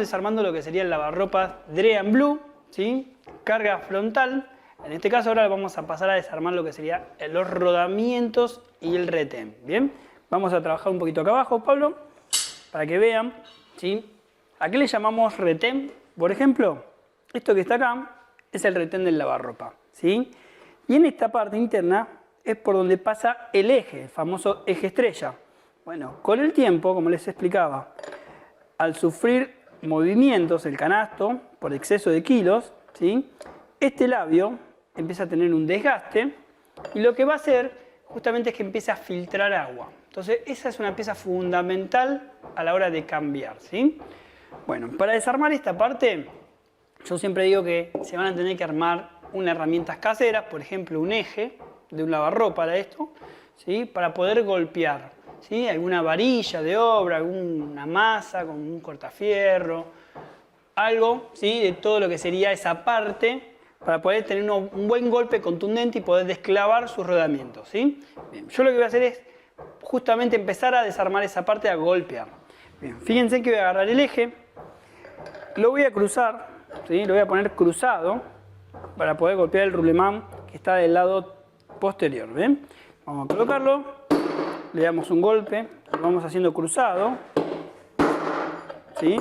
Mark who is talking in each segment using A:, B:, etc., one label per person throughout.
A: desarmando lo que sería el lavarropas Dream Blue, ¿sí? Carga frontal. En este caso ahora vamos a pasar a desarmar lo que serían los rodamientos y el retén. Bien, vamos a trabajar un poquito acá abajo, Pablo, para que vean, ¿sí? ¿A qué le llamamos retén? Por ejemplo, esto que está acá es el retén del lavarropa, ¿sí? Y en esta parte interna es por donde pasa el eje, el famoso eje estrella. Bueno, con el tiempo, como les explicaba, al sufrir movimientos el canasto por exceso de kilos, ¿sí? Este labio empieza a tener un desgaste y lo que va a hacer justamente es que empiece a filtrar agua. Entonces esa es una pieza fundamental a la hora de cambiar, ¿sí? Bueno, para desarmar esta parte, yo siempre digo que se van a tener que armar unas herramientas caseras, por ejemplo un eje de un lavarropa para esto, ¿sí? Para poder golpear, ¿sí? Alguna varilla de obra, alguna masa con un cortafierro, algo, ¿sí? De todo lo que sería esa parte para poder tener un buen golpe contundente y poder desclavar sus rodamientos, ¿sí? Bien, yo lo que voy a hacer es justamente empezar a desarmar esa parte, a golpear. Bien, fíjense que voy a agarrar el eje, lo voy a cruzar, ¿sí? Lo voy a poner cruzado para poder golpear el rulemán que está del lado posterior. ¿Ven? Vamos a colocarlo, le damos un golpe, lo vamos haciendo cruzado, ¿sí?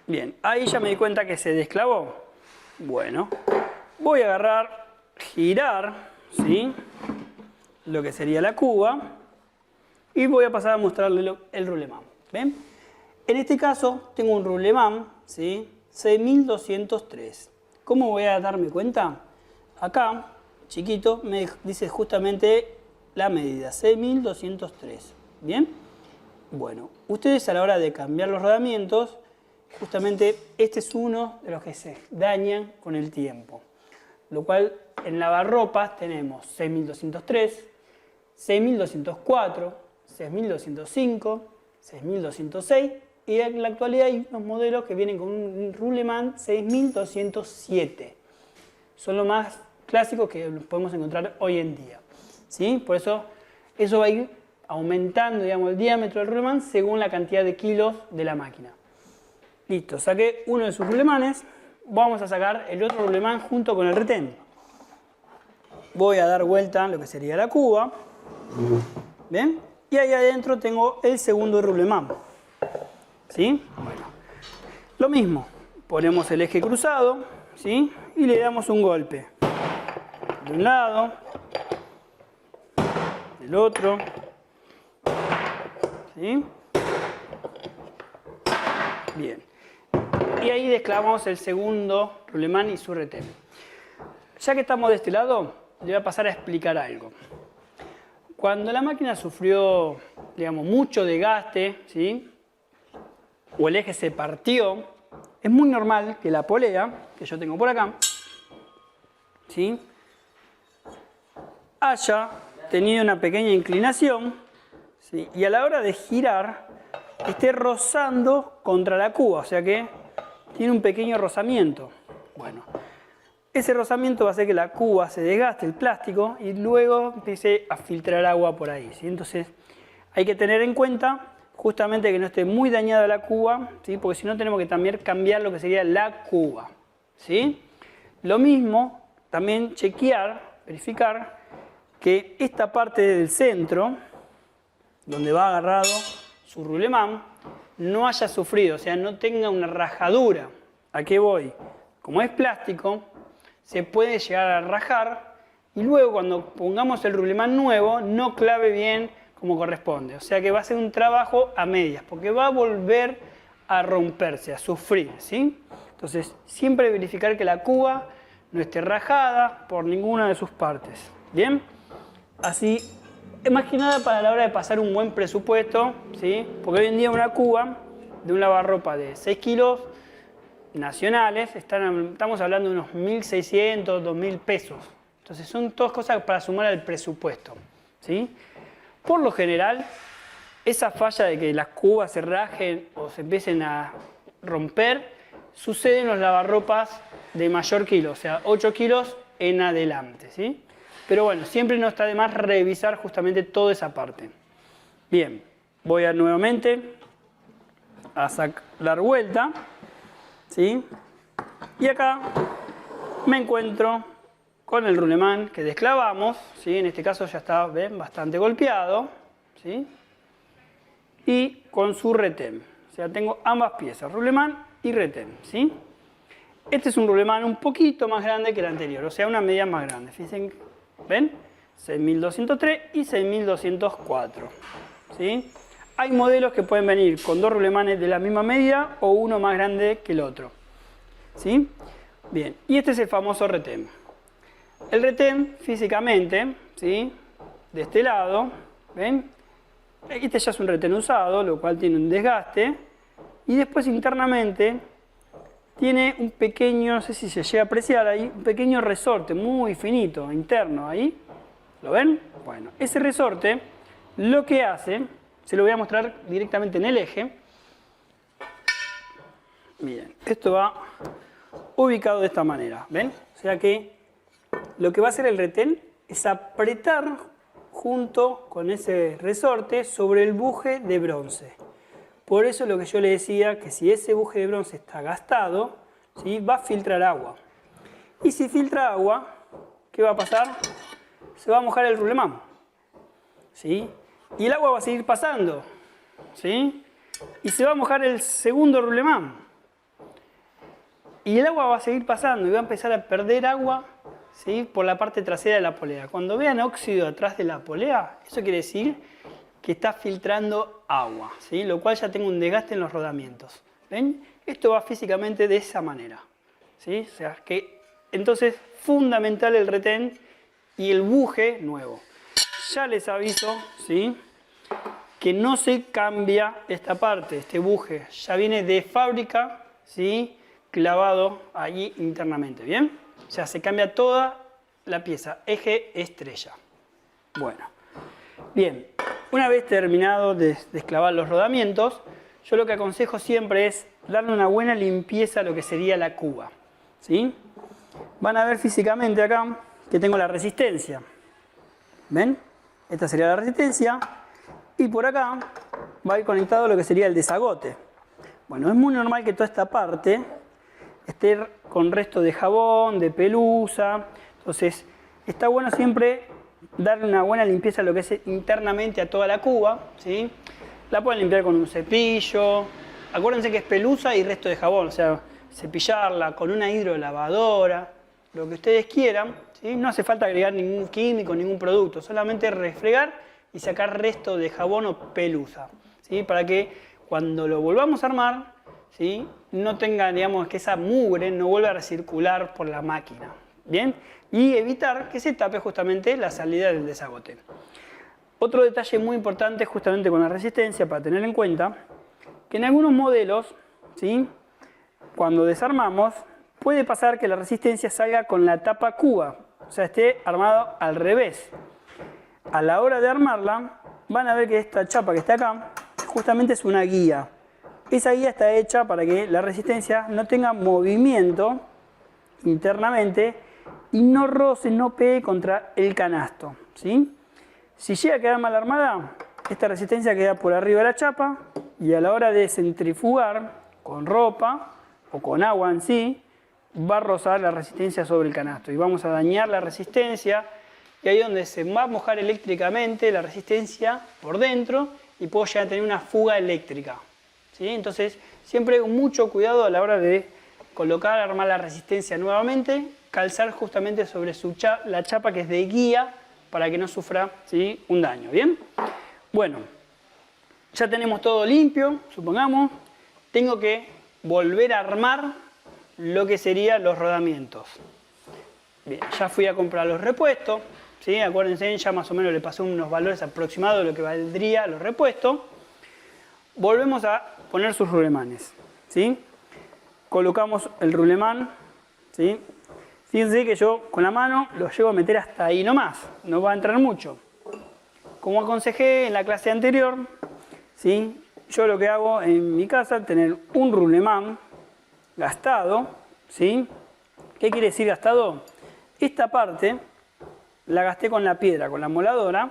A: Bien, ahí ya me di cuenta que se desclavó. Bueno, voy a agarrar, girar, ¿sí? Lo que sería la cuba y voy a pasar a mostrarle el rulemán. ¿Ven? En este caso tengo un rulemán, ¿sí? 6203. ¿Cómo voy a darme cuenta? Acá, chiquito, me dice justamente la medida, 6203. ¿Bien? Bueno, ustedes a la hora de cambiar los rodamientos, justamente este es uno de los que se dañan con el tiempo. Lo cual en lavarropas tenemos 6203, 6204, 6205, 6206 y en la actualidad hay unos modelos que vienen con un rulemán 6207. Son los más clásicos que podemos encontrar hoy en día, ¿sí? Por eso va a ir aumentando, digamos, el diámetro del rulemán según la cantidad de kilos de la máquina. Listo, saqué uno de sus rulemanes. Vamos a sacar el otro rulemán junto con el retén. Voy a dar vuelta lo que sería la cuba. ¿Bien? Y ahí adentro tengo el segundo rulemán. ¿Sí? Bueno, lo mismo. Ponemos el eje cruzado, ¿sí? Y le damos un golpe. De un lado, del otro. ¿Sí? Bien. Y ahí desclavamos el segundo rulemán y su retén. Ya que estamos de este lado, le voy a pasar a explicar algo. Cuando la máquina sufrió, digamos, mucho desgaste, ¿sí? O el eje se partió, es muy normal que la polea, que yo tengo por acá, ¿sí? Haya tenido una pequeña inclinación, ¿sí? Y a la hora de girar, esté rozando contra la cuba, o sea que tiene un pequeño rozamiento. Bueno, ese rozamiento va a hacer que la cuba se desgaste, el plástico, y luego empiece a filtrar agua por ahí, ¿sí? Entonces hay que tener en cuenta justamente que no esté muy dañada la cuba, ¿sí? Porque si no tenemos que también cambiar lo que sería la cuba, ¿sí? Lo mismo, también chequear, verificar que esta parte del centro, donde va agarrado su rulemán, no haya sufrido, o sea, no tenga una rajadura. ¿A qué voy? Como es plástico, se puede llegar a rajar y luego cuando pongamos el rulemán nuevo no clave bien como corresponde. O sea que va a ser un trabajo a medias, porque va a volver a romperse, a sufrir, ¿sí? Entonces, siempre verificar que la cuba no esté rajada por ninguna de sus partes. ¿Bien? Así, más que nada para la hora de pasar un buen presupuesto, ¿sí? Porque hoy en día una cuba de un lavarropa de 6 kilos nacionales, estamos hablando de unos 1.600, 2.000 pesos. Entonces son todas cosas para sumar al presupuesto, ¿sí? Por lo general, esa falla de que las cubas se rajen o se empiecen a romper, sucede en los lavarropas de mayor kilo, o sea, 8 kilos en adelante, ¿sí? Pero bueno, siempre no está de más revisar justamente toda esa parte. Bien, voy a nuevamente a dar vuelta, ¿sí? Y acá me encuentro con el rulemán que desclavamos, ¿sí? En este caso ya está, ¿ven? Bastante golpeado, ¿sí? Y con su retén. O sea, tengo ambas piezas, rulemán y retén, ¿sí? Este es un rulemán un poquito más grande que el anterior, o sea, una medida más grande. Fíjense, ¿ven? 6203 y 6204, ¿sí? Hay modelos que pueden venir con dos rulemanes de la misma medida o uno más grande que el otro, ¿sí? Bien, y este es el famoso retén. El retén, físicamente, ¿sí? De este lado, ¿ven? Este ya es un retén usado, lo cual tiene un desgaste. Y después internamente tiene un pequeño, no sé si se llega a apreciar ahí, un pequeño resorte muy finito, interno ahí. ¿Lo ven? Bueno, ese resorte lo que hace, se lo voy a mostrar directamente en el eje. Miren, esto va ubicado de esta manera, ¿ven? O sea que lo que va a hacer el retén es apretar junto con ese resorte sobre el buje de bronce. Por eso es lo que yo le decía, que si ese buje de bronce está gastado, ¿sí? Va a filtrar agua. Y si filtra agua, ¿qué va a pasar? Se va a mojar el rulemán, ¿sí? Y el agua va a seguir pasando, ¿sí? Y se va a mojar el segundo rulemán. Y el agua va a seguir pasando y va a empezar a perder agua, ¿sí? Por la parte trasera de la polea. Cuando vean óxido atrás de la polea, eso quiere decir que está filtrando agua, ¿sí? Lo cual ya tengo un desgaste en los rodamientos. ¿Ven? Esto va físicamente de esa manera, ¿sí? O sea que entonces fundamental el retén y el buje nuevo. Ya les aviso, ¿sí? Que no se cambia esta parte, este buje. Ya viene de fábrica, ¿sí? Clavado allí internamente, ¿bien? O sea, se cambia toda la pieza, eje estrella. Bueno, bien, una vez terminado de desclavar los rodamientos, yo lo que aconsejo siempre es darle una buena limpieza a lo que sería la cuba, ¿sí? Van a ver físicamente acá que tengo la resistencia. ¿Ven? Esta sería la resistencia. Y por acá va a ir conectado lo que sería el desagote. Bueno, es muy normal que toda esta parte esté con resto de jabón, de pelusa. Entonces, está bueno siempre darle una buena limpieza a lo que es internamente a toda la cuba, ¿sí? La pueden limpiar con un cepillo. Acuérdense que es pelusa y resto de jabón, o sea, cepillarla con una hidrolavadora, lo que ustedes quieran, ¿sí? No hace falta agregar ningún químico, ningún producto, solamente refregar y sacar resto de jabón o pelusa, ¿sí? Para que cuando lo volvamos a armar, ¿sí? No tenga, digamos, que esa mugre no vuelva a recircular por la máquina, ¿bien? Y evitar que se tape justamente la salida del desagote. Otro detalle muy importante justamente con la resistencia para tener en cuenta, que en algunos modelos, ¿sí? Cuando desarmamos, puede pasar que la resistencia salga con la tapa cuba, o sea, esté armado al revés. A la hora de armarla, van a ver que esta chapa que está acá, justamente es una guía. Esa guía está hecha para que la resistencia no tenga movimiento internamente y no roce, no pegue contra el canasto, ¿sí? Si llega a quedar mal armada, esta resistencia queda por arriba de la chapa y a la hora de centrifugar con ropa o con agua en sí, va a rozar la resistencia sobre el canasto y vamos a dañar la resistencia y ahí es donde se va a mojar eléctricamente la resistencia por dentro y puedo llegar a tener una fuga eléctrica, ¿sí? Entonces siempre mucho cuidado a la hora de colocar, armar la resistencia nuevamente, calzar justamente sobre la chapa que es de guía para que no sufra, ¿sí? Un daño, ¿bien? Bueno, ya tenemos todo limpio, supongamos, tengo que volver a armar lo que serían los rodamientos. Bien, ya fui a comprar los repuestos, ¿sí? Acuérdense, ya más o menos le pasé unos valores aproximados de lo que valdría los repuestos. Volvemos a poner sus rulemanes, ¿sí? Colocamos el rulemán, ¿sí? Fíjense que yo con la mano lo llevo a meter hasta ahí nomás, no va a entrar mucho. Como aconsejé en la clase anterior, ¿sí? Yo lo que hago en mi casa es tener un rulemán gastado, ¿sí? ¿Qué quiere decir gastado? Esta parte la gasté con la piedra, con la moladora,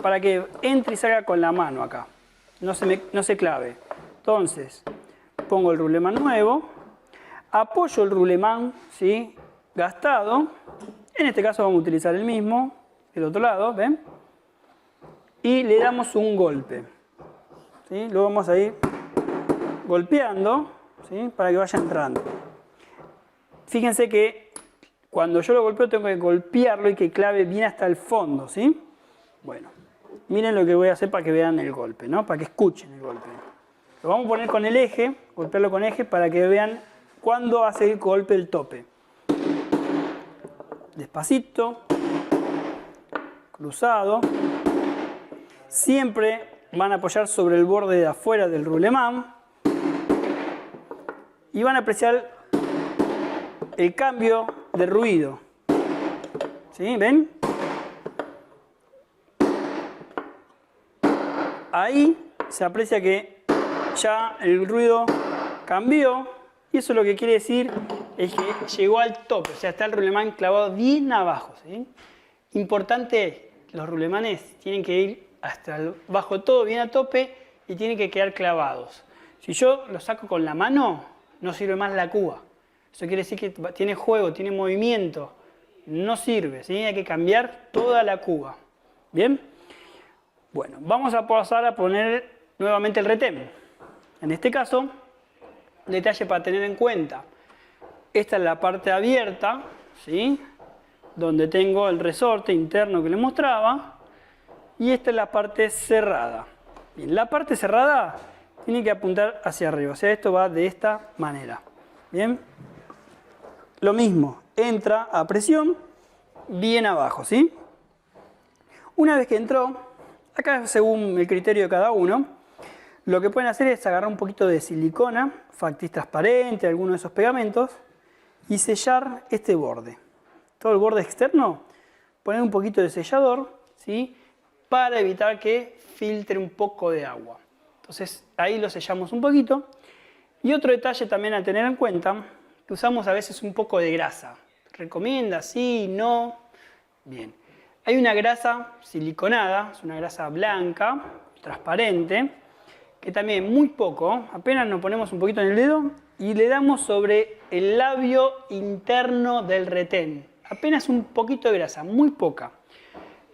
A: para que entre y salga con la mano acá, no se clave. Entonces, pongo el rulemán nuevo, apoyo el rulemán, ¿sí?, gastado. En este caso vamos a utilizar el mismo, del otro lado, ¿ven? Y le damos un golpe, ¿sí? Lo vamos a ir golpeando, ¿sí?, para que vaya entrando. Fíjense que cuando yo lo golpeo tengo que golpearlo y que clave bien hasta el fondo, ¿sí? Bueno, miren lo que voy a hacer para que vean el golpe, ¿no? Para que escuchen el golpe. Lo vamos a poner con el eje, golpearlo con eje para que vean cuándo hace el golpe el tope. Despacito, cruzado. Siempre van a apoyar sobre el borde de afuera del rulemán y van a apreciar el cambio de ruido. ¿Sí? ¿Ven? Ahí se aprecia que ya el ruido cambió y eso lo que quiere decir es que llegó al tope, o sea, está el rulemán clavado bien abajo, ¿sí? Importante, los rulemanes tienen que ir hasta abajo todo bien a tope y tienen que quedar clavados. Si yo lo saco con la mano, no sirve más la cuba. Eso quiere decir que tiene juego, tiene movimiento, no sirve, ¿sí? Hay que cambiar toda la cuba. ¿Bien? Bueno, vamos a pasar a poner nuevamente el retén. En este caso, detalle para tener en cuenta. Esta es la parte abierta, ¿sí?, donde tengo el resorte interno que les mostraba. Y esta es la parte cerrada. Bien, la parte cerrada tiene que apuntar hacia arriba. O sea, esto va de esta manera. Bien. Lo mismo, entra a presión bien abajo, ¿sí? Una vez que entró, acá según el criterio de cada uno, lo que pueden hacer es agarrar un poquito de silicona, factiz transparente, alguno de esos pegamentos, y sellar este borde. Todo el borde externo, poner un poquito de sellador, ¿sí?, para evitar que filtre un poco de agua. Entonces ahí lo sellamos un poquito. Y otro detalle también a tener en cuenta, que usamos a veces un poco de grasa. ¿Recomienda? Sí, no. Bien. Hay una grasa siliconada, es una grasa blanca, transparente, que también muy poco, apenas nos ponemos un poquito en el dedo y le damos sobre el labio interno del retén. Apenas un poquito de grasa, muy poca.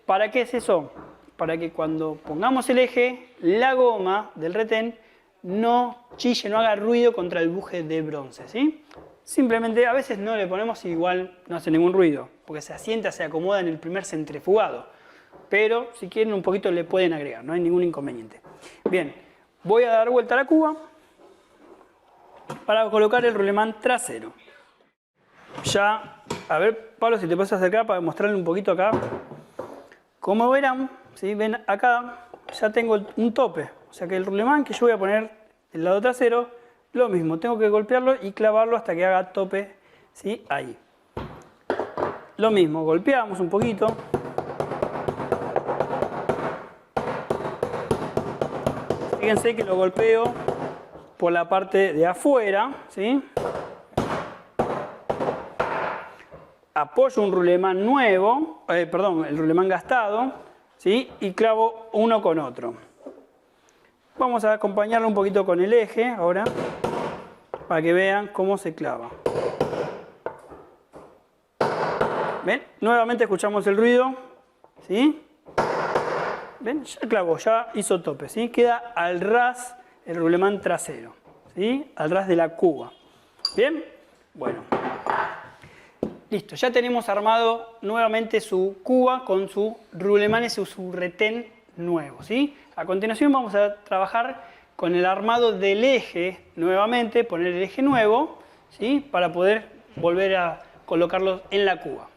A: ¿Para qué es eso? Para que cuando pongamos el eje, la goma del retén no chille, no haga ruido contra el buje de bronce, ¿sí? Simplemente a veces no le ponemos y igual no hace ningún ruido, porque se asienta, se acomoda en el primer centrifugado. Pero si quieren un poquito le pueden agregar, no hay ningún inconveniente. Bien, voy a dar vuelta a la cuba para colocar el rulemán trasero. Ya, a ver, Pablo, si te puedes acercar para mostrarle un poquito acá. Como verán, ¿sí?, ven acá, ya tengo un tope. O sea que el rulemán que yo voy a poner del lado trasero, lo mismo, tengo que golpearlo y clavarlo hasta que haga tope, ¿sí?, ahí. Lo mismo, golpeamos un poquito. Fíjense que lo golpeo por la parte de afuera, ¿sí? Apoyo un rulemán nuevo, el rulemán gastado, ¿sí?, y clavo uno con otro. Vamos a acompañarlo un poquito con el eje ahora, para que vean cómo se clava. ¿Ven? Nuevamente escuchamos el ruido, ¿sí? ¿Ven? Ya clavó, ya hizo tope, ¿sí? Queda al ras el rulemán trasero, ¿sí?, al ras de la cuba. ¿Bien? Bueno. Listo, ya tenemos armado nuevamente su cuba con su rulemán y su retén nuevo, ¿sí? A continuación vamos a trabajar con el armado del eje nuevamente, poner el eje nuevo, ¿sí?, para poder volver a colocarlo en la cuba.